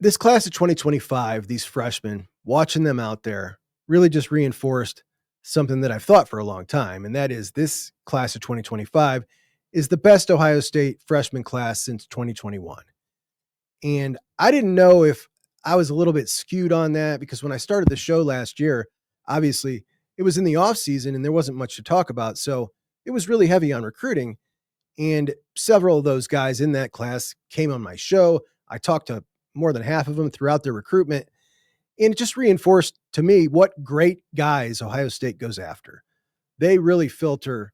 This class of 2025, these freshmen, watching them out there really just reinforced something that I've thought for a long time. And that is this class of 2025 is the best Ohio State freshman class since 2021. And I didn't know if I was a little bit skewed on that because when I started the show last year, obviously it was in the off season and there wasn't much to talk about. So it was really heavy on recruiting. And several of those guys in that class came on my show. I talked to more than half of them throughout their recruitment. And it just reinforced to me what great guys Ohio State goes after. They really filter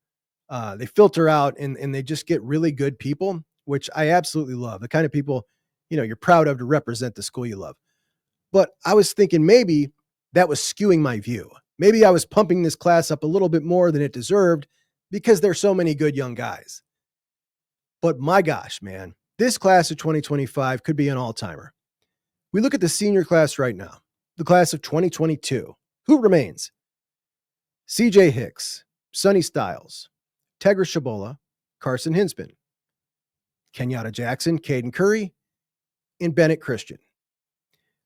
out and they just get really good people, which I absolutely love. The kind of people, you're proud of to represent the school you love. But I was thinking maybe that was skewing my view. Maybe I was pumping this class up a little bit more than it deserved because there's so many good young guys. But my gosh, man, this class of 2025 could be an all-timer. We look at the senior class right now, the class of 2022. Who remains? CJ Hicks, Sonny Styles, Tegra Shabola, Carson Hinsman, Kenyatta Jackson, Caden Curry, and Bennett Christian.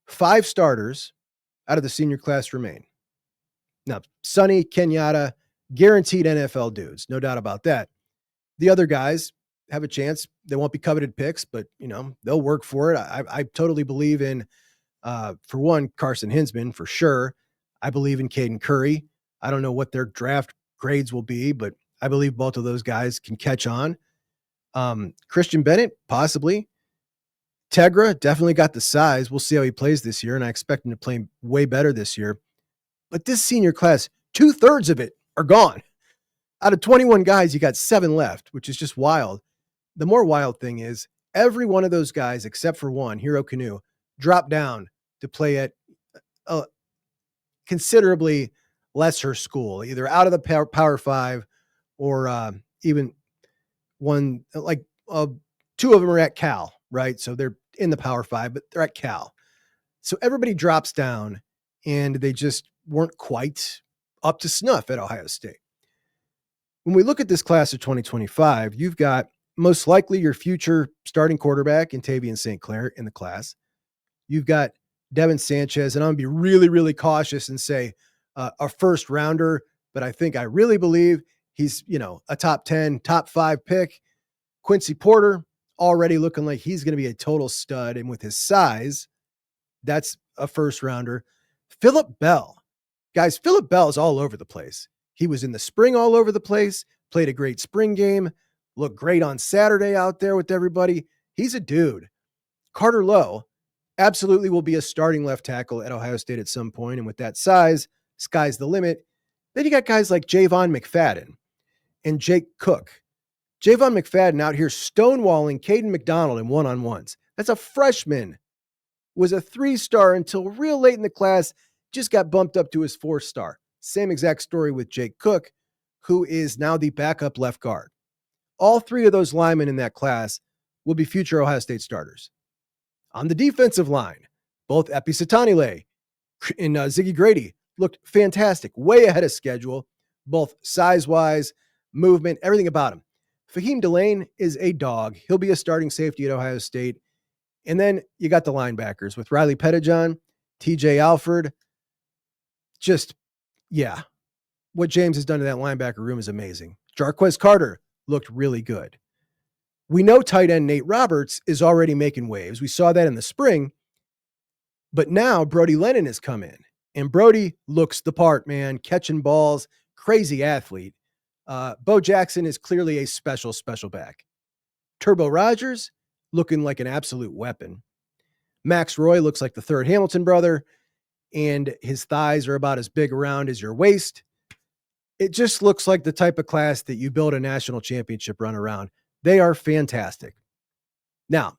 5 starters out of the senior class remain. Now, Sonny, Kenyatta, guaranteed NFL dudes, no doubt about that. The other guys have a chance. They won't be coveted picks, but they'll work for it. I totally believe in, for one, Carson Hinsman for sure. I believe in Caden Curry. I don't know what their draft grades will be, but I believe both of those guys can catch on. Christian Bennett, possibly. Tegra definitely got the size. We'll see how he plays this year, and I expect him to play way better this year. But this senior class, 2/3 of it are gone. Out of 21 guys, you got 7 left, which is just wild. The more wild thing is every one of those guys, except for one, Hero Canoe, dropped down to play at a considerably lesser school, either out of the Power 5 or even one, like 2 of them are at Cal, right? So they're in the Power 5, but they're at Cal. So everybody drops down and they just weren't quite up to snuff at Ohio State. When we look at this class of 2025, you've got most likely your future starting quarterback in Tavian St. Clair in the class. You've got Devin Sanchez, and I'm going to be really, really cautious and say a first rounder, but I really believe he's, a top 10, top 5 pick. Quincy Porter already looking like he's going to be a total stud. And with his size, that's a first rounder. Phillip Bell. Guys, Phillip Bell is all over the place. He was in the spring all over the place, played a great spring game, looked great on Saturday out there with everybody. He's a dude. Carter Lowe absolutely will be a starting left tackle at Ohio State at some point. And with that size, sky's the limit. Then you got guys like Javon McFadden and Jake Cook. Javon McFadden out here stonewalling Caden McDonald in one-on-ones. That's a freshman. Was a 3-star until real late in the class, just got bumped up to his 4-star. Same exact story with Jake Cook, who is now the backup left guard. All 3 of those linemen in that class will be future Ohio State starters. On the defensive line, both Epi Satanile and Ziggy Grady looked fantastic, way ahead of schedule, both size-wise, movement, everything about him. Fahim Delane is a dog. He'll be a starting safety at Ohio State. And then you got the linebackers with Riley Pettijohn, TJ Alford. What James has done to that linebacker room is amazing. Jarquez Carter looked really good. We know tight end Nate Roberts is already making waves. We saw that in the spring. But now Brody Lennon has come in. And Brody looks the part, man. Catching balls, crazy athlete. Bo Jackson is clearly a special back. Turbo Rogers looking like an absolute weapon. Max Roy looks like the third Hamilton brother, and his thighs are about as big around as your waist. It just looks like the type of class that you build a national championship run around. They are fantastic. Now,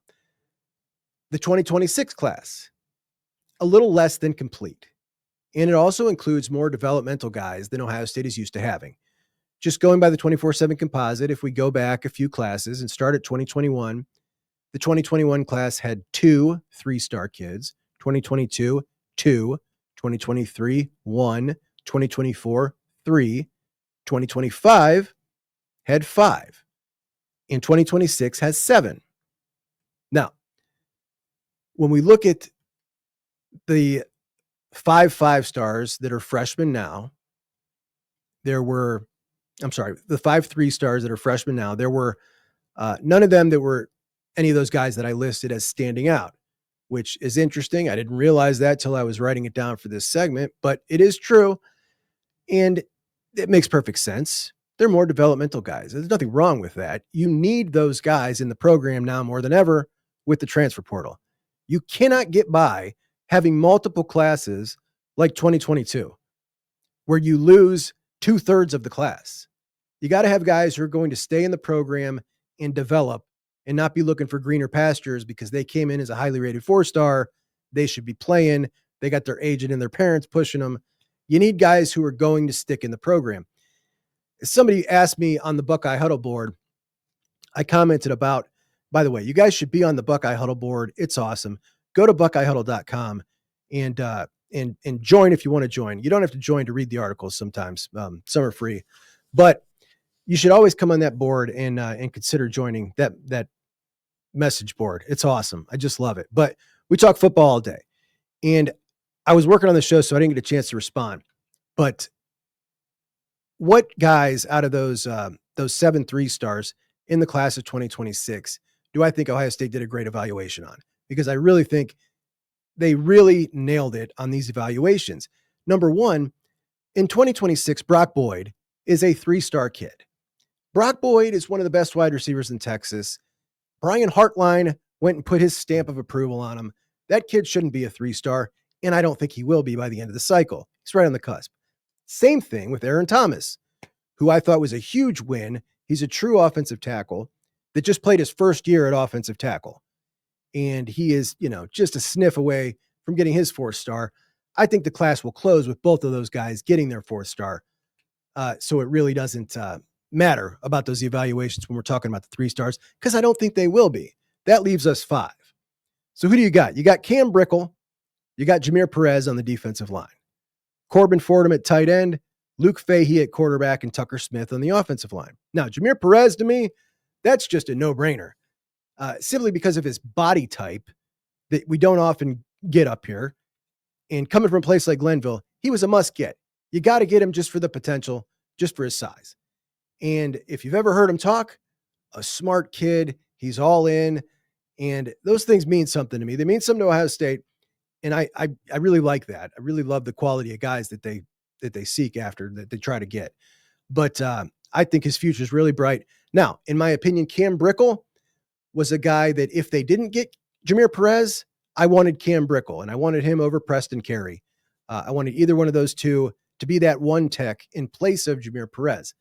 the 2026 class, a little less than complete. And it also includes more developmental guys than Ohio State is used to having. Just going by the 24/7 composite, if we go back a few classes and start at 2021, the 2021 class had 2 3-star kids, 2022, 2, 2023, 1, 2024, 3, 2025 had 5, and 2026 has 7. Now, when we look at The 5 5-stars that are freshmen now, the 5 3-stars that are freshmen now, there were none of them that were any of those guys that I listed as standing out, which is interesting. I didn't realize that till I was writing it down for this segment, but it is true. And it makes perfect sense. They're more developmental guys. There's nothing wrong with that. You need those guys in the program now more than ever with the transfer portal. You cannot get by having multiple classes like 2022, where you lose 2/3 of the class. You got to have guys who are going to stay in the program and develop and not be looking for greener pastures because they came in as a highly rated 4-star. They should be playing. They got their agent and their parents pushing them. You need guys who are going to stick in the program. Somebody asked me on the Buckeye Huddle board, I commented about, by the way, you guys should be on the Buckeye Huddle board. It's awesome. Go to BuckeyeHuddle.com and join if you want to join. You don't have to join to read the articles sometimes. Some are free. But you should always come on that board and consider joining that message board. It's awesome. I just love it. But we talk football all day. And I was working on the show, so I didn't get a chance to respond. But what guys out of those 7 3-stars in the class of 2026 do I think Ohio State did a great evaluation on? Because I really think they really nailed it on these evaluations. Number one, in 2026, Brock Boyd is a 3-star kid. Brock Boyd is one of the best wide receivers in Texas. Brian Hartline went and put his stamp of approval on him. That kid shouldn't be a 3-star, and I don't think he will be by the end of the cycle. He's right on the cusp. Same thing with Aaron Thomas, who I thought was a huge win. He's a true offensive tackle that just played his first year at offensive tackle. And he is, just a sniff away from getting his 4-star. I think the class will close with both of those guys getting their 4-star. So it really doesn't matter about those evaluations when we're talking about the 3-stars, because I don't think they will be. That leaves us 5. So who do you got? You got Cam Brickle. You got Jameer Perez on the defensive line. Corbin Fordham at tight end, Luke Fahey at quarterback, and Tucker Smith on the offensive line. Now, Jameer Perez, to me, that's just a no-brainer, simply because of his body type that we don't often get up here. And coming from a place like Glenville, he was a must-get. You got to get him just for the potential, just for his size. And if you've ever heard him talk, a smart kid, he's all in, and those things mean something to me. They mean something to Ohio State. And I really like that. I really love the quality of guys that they seek after, that they try to get. But I think his future is really bright. Now, in my opinion, Cam Brickle was a guy that if they didn't get Jameer Perez, I wanted Cam Brickle, and I wanted him over Preston Carey. I wanted either one of those two to be that one tech in place of Jameer Perez.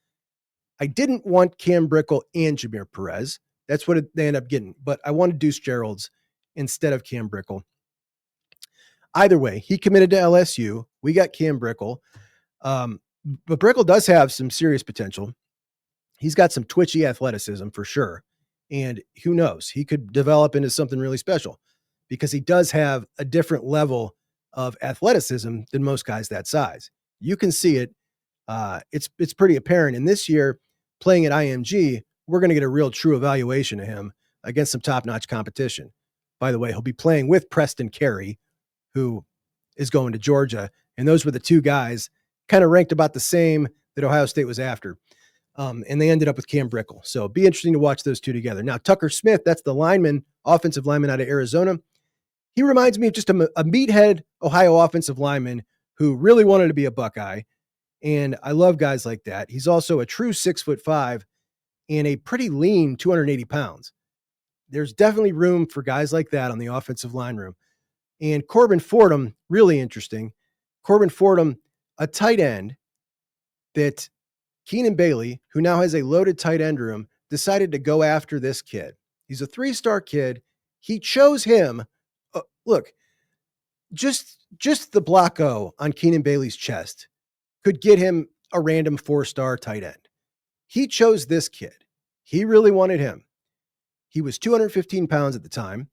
I didn't want Cam Brickle and Jameer Perez. That's what they ended up getting. But I wanted Deuce Gerald's instead of Cam Brickle. Either way, he committed to LSU. We got Cam Brickle. But Brickle does have some serious potential. He's got some twitchy athleticism for sure. And who knows, he could develop into something really special because he does have a different level of athleticism than most guys that size. You can see it. It's pretty apparent. And this year, playing at IMG, we're going to get a real true evaluation of him against some top-notch competition. By the way, he'll be playing with Preston Carey, who is going to Georgia. And those were the two guys kind of ranked about the same that Ohio State was after. And they ended up with Cam Brickle. So it'll be interesting to watch those two together. Now, Tucker Smith, that's the offensive lineman out of Arizona. He reminds me of just a meathead Ohio offensive lineman who really wanted to be a Buckeye. And I love guys like that. He's also a true 6'5" and a pretty lean 280 pounds. There's definitely room for guys like that on the offensive line room. And Corbin Fordham, really interesting. Corbin Fordham, a tight end that Keenan Bailey, who now has a loaded tight end room, decided to go after this kid. He's a 3-star kid. He chose him. Look, just the block O on Keenan Bailey's chest could get him a random 4-star tight end. He chose this kid. He really wanted him. He was 215 pounds at the time.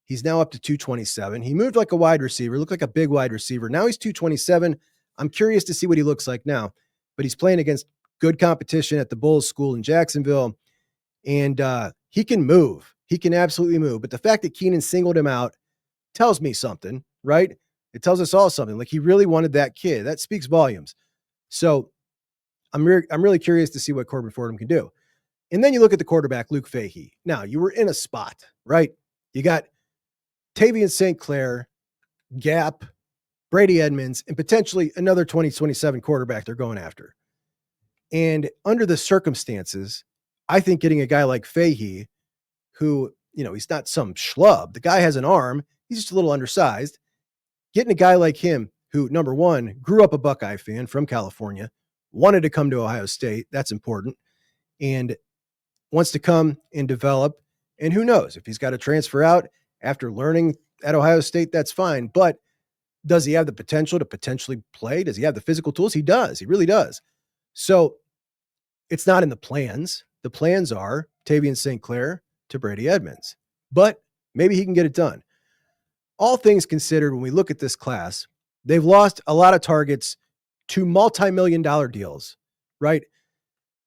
He's now up to 227. He moved like a wide receiver, looked like a big wide receiver. Now he's 227. I'm curious to see what he looks like now, but he's playing against good competition at the Bulls School in Jacksonville, and he can move. He can absolutely move. But the fact that Keenan singled him out tells me something, right? It tells us all something. Like, he really wanted that kid. That speaks volumes. So I'm really curious to see what Corbin Fordham can do. And then you look at the quarterback, Luke Fahey. Now, you were in a spot, right? You got Tavian St. Clair, Gap, Brady Edmonds, and potentially another 2027 quarterback they're going after. And under the circumstances, I think getting a guy like Fahey, who, he's not some schlub. The guy has an arm. He's just a little undersized. Getting a guy like him who, number one, grew up a Buckeye fan from California, wanted to come to Ohio State. That's important. And wants to come and develop. And who knows, if he's got to transfer out after learning at Ohio State, that's fine. But does he have the potential to potentially play? Does he have the physical tools? He does. He really does. So it's not in the plans. The plans are Tavian St. Clair to Brady Edmonds. But maybe he can get it done. All things considered, when we look at this class, they've lost a lot of targets to multi-million-dollar deals, right?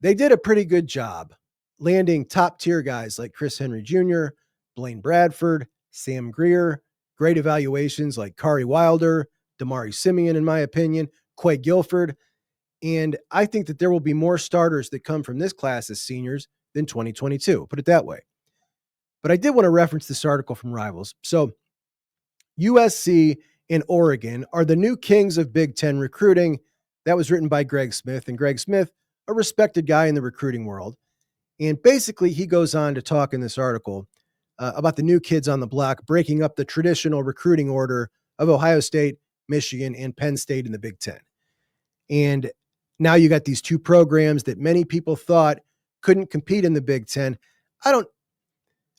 They did a pretty good job landing top-tier guys like Chris Henry Jr., Blaine Bradford, Sam Greer, great evaluations like Kari Wilder, Damari Simeon, in my opinion, Quay Guilford. And I think that there will be more starters that come from this class as seniors than 2022, put it that way. But I did want to reference this article from Rivals. So USC and Oregon are the new kings of Big Ten recruiting. That was written by Greg Smith. And Greg Smith, a respected guy in the recruiting world. And basically, he goes on to talk in this article about the new kids on the block, breaking up the traditional recruiting order of Ohio State, Michigan, and Penn State in the Big Ten. And now you got these two programs that many people thought couldn't compete in the Big Ten. I don't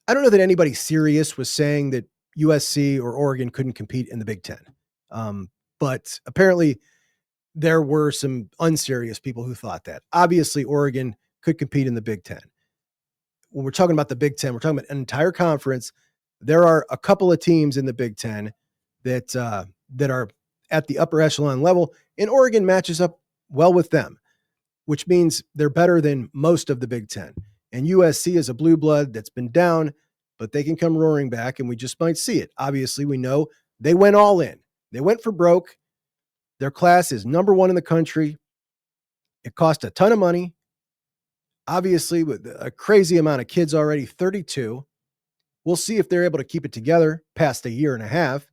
know that anybody serious was saying that USC or Oregon couldn't compete in the Big Ten. But apparently there were some unserious people who thought that. Obviously, Oregon could compete in the Big Ten. When we're talking about the Big Ten, we're talking about an entire conference. There are a couple of teams in the Big Ten that are at the upper echelon level, and Oregon matches up well with them, which means they're better than most of the Big Ten. And USC is a blue blood that's been down, but they can come roaring back, and we just might see it. Obviously, we know they went all in. They went for broke. Their class is number one in the country. It cost a ton of money. Obviously, with a crazy amount of kids already, 32. We'll see if they're able to keep it together past a year and a half.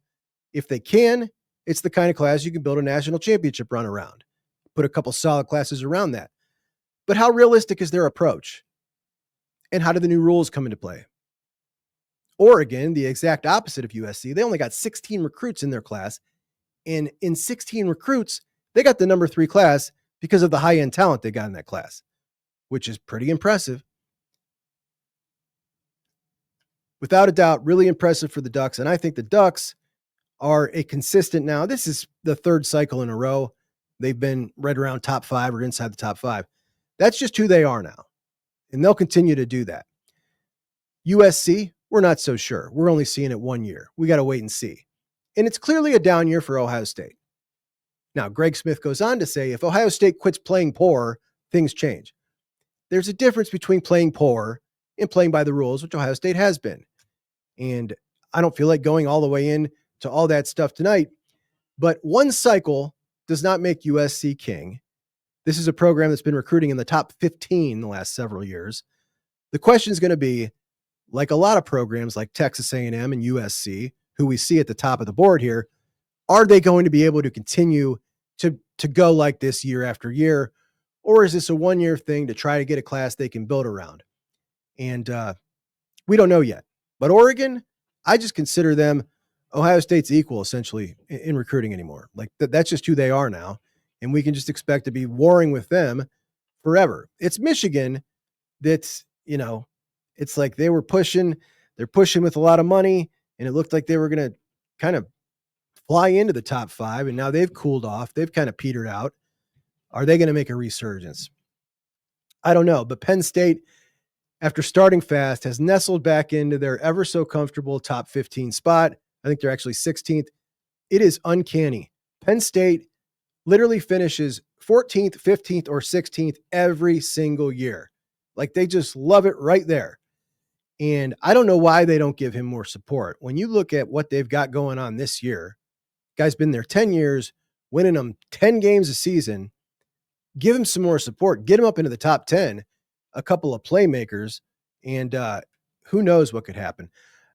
If they can, it's the kind of class you can build a national championship run around. Put a couple solid classes around that. But how realistic is their approach? And how do the new rules come into play? Oregon, the exact opposite of USC, they only got 16 recruits in their class. And in 16 recruits, they got the number 3 class because of the high-end talent they got in that class, which is pretty impressive. Without a doubt, really impressive for the Ducks. And I think the Ducks are a consistent now. This is the third cycle in a row. They've been right around top 5 or inside the top 5. That's just who they are now. And they'll continue to do that. USC, we're not so sure. We're only seeing it 1 year. We got to wait and see. And it's clearly a down year for Ohio State. Now, Greg Smith goes on to say, if Ohio State quits playing poor, things change. There's a difference between playing poor and playing by the rules, which Ohio State has been. And I don't feel like going all the way in to all that stuff tonight, but one cycle does not make USC king. This is a program that's been recruiting in the top 15 the last several years. The question is going to be, like a lot of programs like Texas A&M and USC, who we see at the top of the board here, are they going to be able to continue to go like this year after year? Or is this a one-year thing to try to get a class they can build around? And we don't know yet. But Oregon, I just consider them Ohio State's equal, essentially, in recruiting anymore. Like, that's just who they are now. And we can just expect to be warring with them forever. It's Michigan that's, it's like they're pushing with a lot of money, and it looked like they were going to kind of fly into the top 5, and now they've cooled off. They've kind of petered out. Are they going to make a resurgence? I don't know, but Penn State, after starting fast, has nestled back into their ever so comfortable top 15 spot. I think they're actually 16th. It is uncanny. Penn State literally finishes 14th, 15th, or 16th every single year. Like, they just love it right there. And I don't know why they don't give him more support. When you look at what they've got going on this year, Guy's been there 10 years, winning them 10 games a season. Give him some more support. Get him up into the top 10, a couple of playmakers, and who knows what could happen.